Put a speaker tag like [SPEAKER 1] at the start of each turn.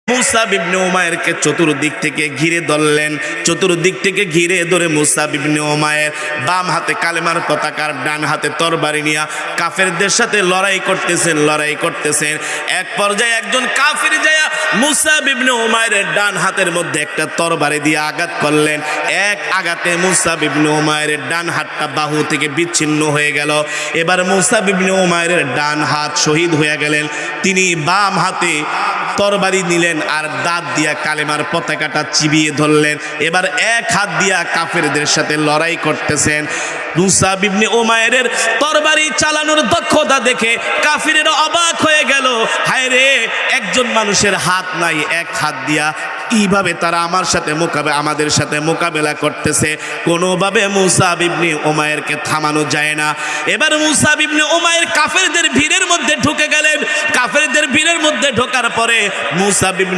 [SPEAKER 1] মুসাব ইবনে উমাইরকে চতুর্দিক থেকে ঘিরে ধরলেন। চতুর্দিক থেকে ঘিরে ধরে মুসাব ইবনে উমাইর বাম হাতে কালেমার পতাকার, ডান হাতে তরবারি নিয়ে কাফেরদের সাথে লড়াই করতেছেন। এক পর্যায়ে একজন কাফির যায় মুসাব ইবনে উমাইরের ডান হাতের মধ্যে একটা তরবারি দিয়ে আঘাত করলেন। এক আঘাতে মুসাব ইবনে উমাইরের ডান হাতটা বাহু থেকে বিচ্ছিন্ন হয়ে গেল। এবার মুসাব ইবনে উমাইরের ডান হাত শহীদ হয়ে গেলেন। তিনি বাম হাতে তরবারি নিলেন আর দাঁত দিয়া কালেমার পতাকাটা চিবিয়ে ধরলেন। এবার এক হাত দিয়া কাফেরদের সাথে লড়াই করতেছেন। মুসাব ইবনে উমাইরের তরবারি চালানোর দক্ষতা দেখে কাফিরেরা অবাক হয়ে গেল। হায় রে, একজন মানুষের হাত নাই, এক হাত দিয়া কিভাবে তারা আমাদের সাথে মোকাবেলা করতেছে। কোনোভাবে মুসাব ইবনে উমাইরকে থামানো যায় না। এবার মুসাব ইবনে উমাইর কাফেরদের ভিড়ের মধ্যে ঢুকে গেলেন। কাফেরদের ভিড়ের মধ্যে ঢোকার পরে মুসাব ইবনে